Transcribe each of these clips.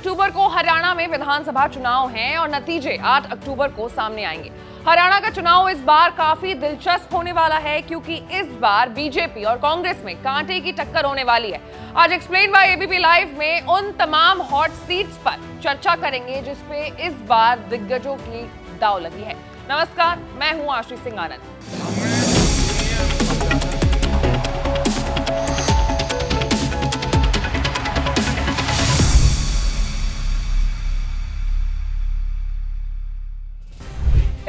अक्टूबर को हरियाणा में विधानसभा चुनाव हैं और नतीजे 8 अक्टूबर को सामने आएंगे। हरियाणा का चुनाव इस बार काफी दिलचस्प होने वाला है क्योंकि इस बार बीजेपी और कांग्रेस में कांटे की टक्कर होने वाली है। आज एक्सप्लेन बाय एबीपी लाइव में उन तमाम हॉट सीट्स पर चर्चा करेंगे जिस पे इस बार दिग्गजों की दांव लगी है। नमस्कार, मैं हूं आशीष सिंह आनंद।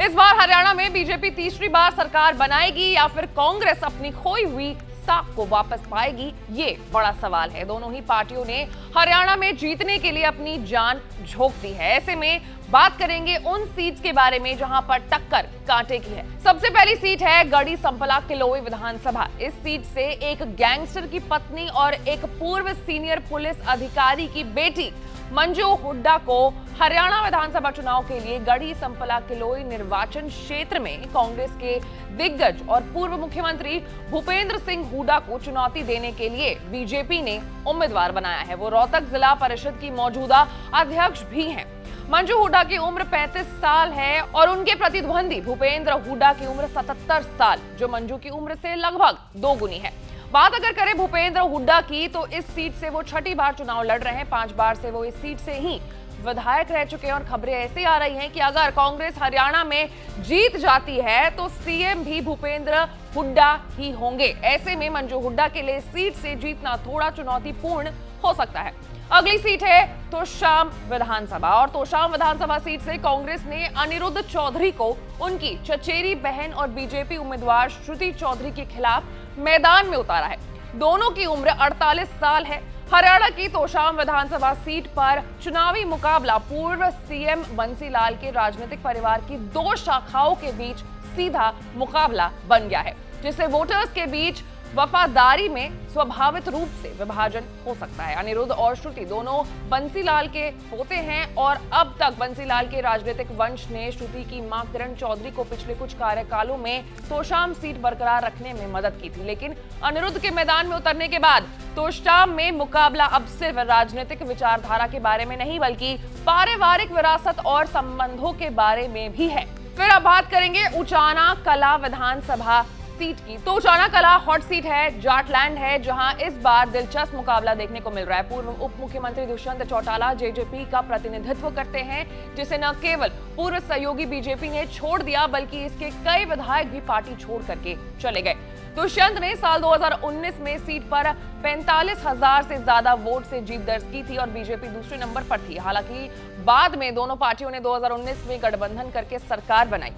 इस बार हरियाणा में बीजेपी तीसरी बार सरकार बनाएगी या फिर कांग्रेस अपनी खोई हुई साख को वापस पाएगी, ये बड़ा सवाल है। दोनों ही पार्टियों ने हरियाणा में जीतने के लिए अपनी जान झोंक दी है। ऐसे में बात करेंगे उन सीट्स के बारे में जहां पर टक्कर कांटे की है। सबसे पहली सीट है गढ़ी संपला किलोई विधानसभा। इस सीट से एक गैंगस्टर की पत्नी और एक पूर्व सीनियर पुलिस अधिकारी की बेटी मंजू हुड्डा को हरियाणा विधानसभा चुनाव के लिए गढ़ी संपला किलोई निर्वाचन क्षेत्र में कांग्रेस के दिग्गज और पूर्व मुख्यमंत्री भूपेंद्र सिंह हुड्डा को चुनौती देने के लिए बीजेपी ने उम्मीदवार बनाया है। वो रोहतक जिला परिषद की मौजूदा अध्यक्ष भी हैं। मंजू हुड्डा की उम्र 35 साल है और उनके प्रतिद्वंदी भूपेंद्र हुड्डा की उम्र 77 साल, जो मंजू की उम्र से लगभग दोगुनी है। बात अगर करें भूपेंद्र हुड्डा की, तो इस सीट से वो छठी बार चुनाव लड़ रहे हैं। 5 बार से वो इस सीट से ही विधायक रह चुके हैं और खबरें ऐसी आ रही हैं कि अगर कांग्रेस हरियाणा में जीत जाती है तो सीएम भी भूपेंद्र हुड्डा ही होंगे। ऐसे में मंजू हुड्डा के लिए सीट से जीतना थोड़ा चुनौतीपूर्ण हो सकता है। अगली सीट है तोशाम विधानसभा और तोशाम विधानसभा सीट से कांग्रेस ने अनिरुद्ध चौधरी को उनकी चचेरी बहन और बीजेपी उम्मीदवार श्रुति चौधरी के खिलाफ मैदान में उतारा है। दोनों की उम्र 48 साल है। हरियाणा की तोशाम विधानसभा सीट पर चुनावी मुकाबला पूर्व सीएम बंसीलाल के राजनीतिक परिवार की 2 शाखाओं के बीच सीधा मुकाबला बन गया है, जिससे वोटर्स के बीच वफादारी में स्वाभाविक रूप से विभाजन हो सकता है। अनिरुद्ध और श्रुति दोनों बंसीलाल के पोते हैं और अब तक बंसीलाल के राजनीतिक वंश ने श्रुति की मां किरण चौधरी को पिछले कुछ कार्यकालों में तोशाम सीट बरकरार रखने में मदद की थी। लेकिन अनिरुद्ध के मैदान में उतरने के बाद तोशाम में मुकाबला अब सिर्फ राजनीतिक विचारधारा के बारे में नहीं बल्कि पारिवारिक विरासत और संबंधों के बारे में भी है। फिर अब बात करेंगे उचाना कला विधानसभा सीट की। तो उचाना कला हॉट सीट है, जाटलैंड है, जहां इस बार दिलचस्प मुकाबला देखने को मिल रहा है। पूर्व उप मुख्यमंत्री दुष्यंत चौटाला जेजेपी का प्रतिनिधित्व करते हैं, जिसे न केवल पूर्व सहयोगी बीजेपी ने छोड़ दिया बल्कि इसके कई विधायक भी पार्टी छोड़ करके चले गए। दुष्यंत ने साल 2019 में सीट पर 45,000 से ज्यादा वोट से जीत दर्ज की थी और बीजेपी दूसरे नंबर पर थी। हालांकि बाद में दोनों पार्टियों ने 2019 में गठबंधन करके सरकार बनाई।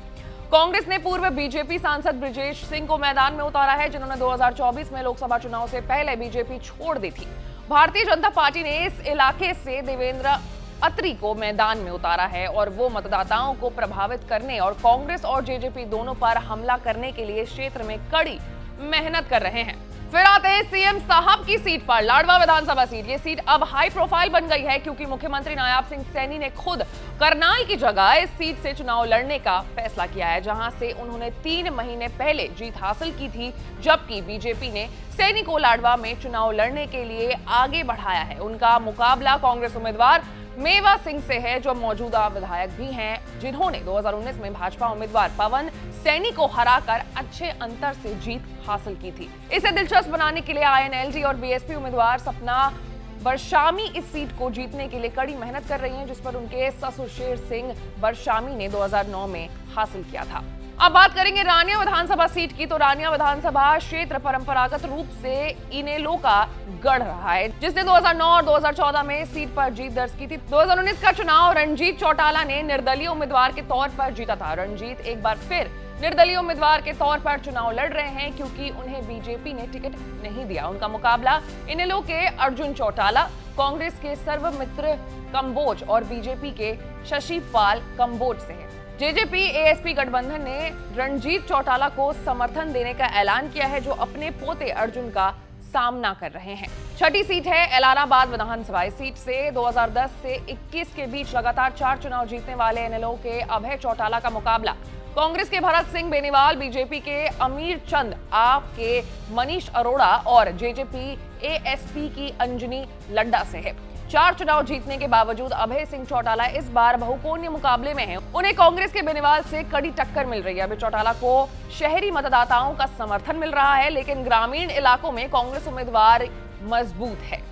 कांग्रेस ने पूर्व बीजेपी सांसद ब्रिजेश सिंह को मैदान में उतारा है, जिन्होंने 2024 में लोकसभा चुनाव से पहले बीजेपी छोड़ दी थी। भारतीय जनता पार्टी ने इस इलाके से देवेंद्र अत्री को मैदान में उतारा है और वो मतदाताओं को प्रभावित करने और कांग्रेस और जेजेपी दोनों पर हमला करने के लिए क्षेत्र में कड़ी मेहनत कर रहे हैं। फिर आते हैं सीएम साहब की सीट पर, लाडवा विधानसभा सीट। ये सीट अब हाई प्रोफाइल बन गई है क्योंकि मुख्यमंत्री नायाब सिंह सैनी ने खुद करनाल की जगह इस सीट से चुनाव लड़ने का फैसला किया है, जहां से उन्होंने 3 महीने पहले जीत हासिल की थी, जबकि बीजेपी ने सैनी को लाडवा में चुनाव लड़ने के लिए आगे बढ़ाया है। उनका मुकाबला कांग्रेस उम्मीदवार मेवा सिंह से है, जो मौजूदा विधायक भी हैं, जिन्होंने 2019 में भाजपा उम्मीदवार पवन सैनी को हराकर अच्छे अंतर से जीत हासिल की थी। इसे दिलचस्प बनाने के लिए आईएनएलडी और बीएसपी उम्मीदवार सपना बरशामी इस सीट को जीतने के लिए कड़ी मेहनत कर रही हैं, जिस पर उनके ससुर शेर सिंह बरशामी ने 2009 में हासिल किया था। अब बात करेंगे रानिया विधानसभा सीट की। तो रानिया विधानसभा क्षेत्र परंपरागत रूप से इनेलो का गढ़ रहा है, जिसने 2009 और 2014 में सीट पर जीत दर्ज की थी। 2019 का चुनाव रणजीत चौटाला ने निर्दलीय उम्मीदवार के तौर पर जीता था। रणजीत एक बार फिर निर्दलीय उम्मीदवार के तौर पर चुनाव लड़ रहे हैं क्योंकि उन्हें बीजेपी ने टिकट नहीं दिया। उनका मुकाबला इनेलो के अर्जुन चौटाला, कांग्रेस के सर्वमित्र कंबोज और बीजेपी के शशिपाल कंबोज से है। जेजेपी एएसपी गठबंधन ने रणजीत चौटाला को समर्थन देने का ऐलान किया है, जो अपने पोते अर्जुन का सामना कर रहे हैं। छठी सीट है एलानाबाद विधानसभा। इस सीट से 2010 से 21 के बीच लगातार 4 चुनाव जीतने वाले इनेलो के अभय चौटाला का मुकाबला कांग्रेस के भरत सिंह बेनीवाल, बीजेपी के अमीर चंद, आप के मनीष अरोड़ा और जेजेपी एएसपी की अंजनी लड्डा से है। 4 चुनाव जीतने के बावजूद अभय सिंह चौटाला इस बार बहुकोणीय मुकाबले में हैं। उन्हें कांग्रेस के बेनीवाल से कड़ी टक्कर मिल रही है। अभय चौटाला को शहरी मतदाताओं का समर्थन मिल रहा है, लेकिन ग्रामीण इलाकों में कांग्रेस उम्मीदवार मजबूत है।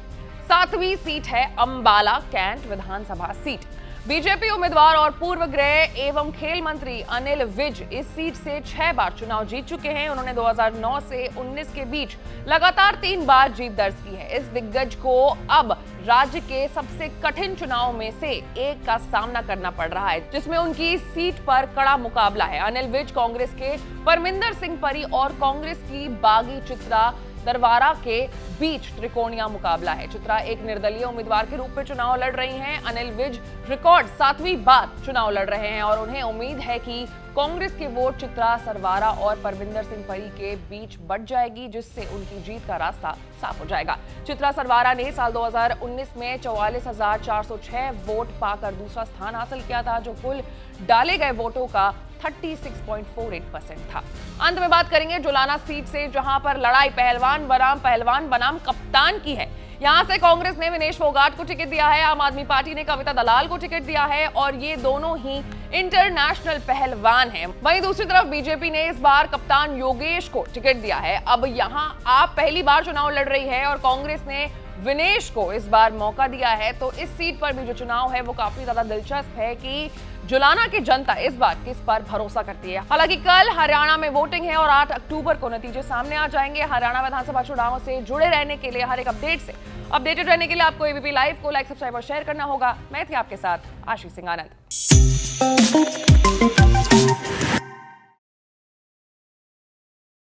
7वीं सीट है अंबाला कैंट विधानसभा सीट। बीजेपी उम्मीदवार और पूर्व गृह एवं खेल मंत्री अनिल विज इस सीट से 6 बार चुनाव जीत चुके हैं। उन्होंने 2009 से 19 के बीच लगातार 3 बार जीत दर्ज की है। इस दिग्गज को अब राज्य के सबसे कठिन चुनाव में से एक का सामना करना पड़ रहा है, जिसमें उनकी सीट पर कड़ा मुकाबला है। अनिल विज कांग्रेस के परमिंदर सिंह परी और कांग्रेस की बागी चित्रा दरवारा के बीच त्रिकोणीय मुकाबला है। चित्रा एक निर्दलीय उम्मीदवार के रूप में चुनाव लड़ रही हैं। अनिल विज रिकॉर्ड 7वीं बार चुनाव लड़ रहे हैं और उन्हें उम्मीद है कि कांग्रेस के वोट चित्रा सरवारा और परमिंदर सिंह परी के बीच बढ़ जाएगी, जिससे उनकी जीत का रास्ता साफ हो जाएगा। चित्रा सरवारा ने साल 2019 में 44,406 वोट पाकर दूसरा स्थान हासिल किया था, जो कुल डाले गए वोटों का 36.48% था। अंत में बात करेंगे जुलाना सीट से, जहां पर लड़ाई पहलवान बनाम कप्तान की है। यहां से कांग्रेस ने विनेश फोगाट को टिकट दिया है, आम आदमी पार्टी ने कविता दलाल को टिकट दिया है और ये दोनों ही इंटरनेशनल पहलवान हैं। वहीं दूसरी तरफ बीजेपी ने इस बार कप्तान योगेश को टिकट दिया है। अब यहां आप पहली बार चुनाव लड़ रही है और कांग्रेस ने विनेश को इस बार मौका दिया है, तो इस सीट पर भी जो चुनाव है वो काफी ज्यादा दिलचस्प है कि जुलाना की जनता इस बार किस पर भरोसा करती है। हालांकि कल हरियाणा में वोटिंग है और 8 अक्टूबर को नतीजे सामने आ जाएंगे। हरियाणा विधानसभा चुनाव से जुड़े रहने के लिए, हर एक अपडेट से अपडेटेड रहने के लिए आपको एबीपी लाइव को लाइक, सब्सक्राइब और शेयर करना होगा। मैं थी आपके साथ आशीष सिंह आनंद।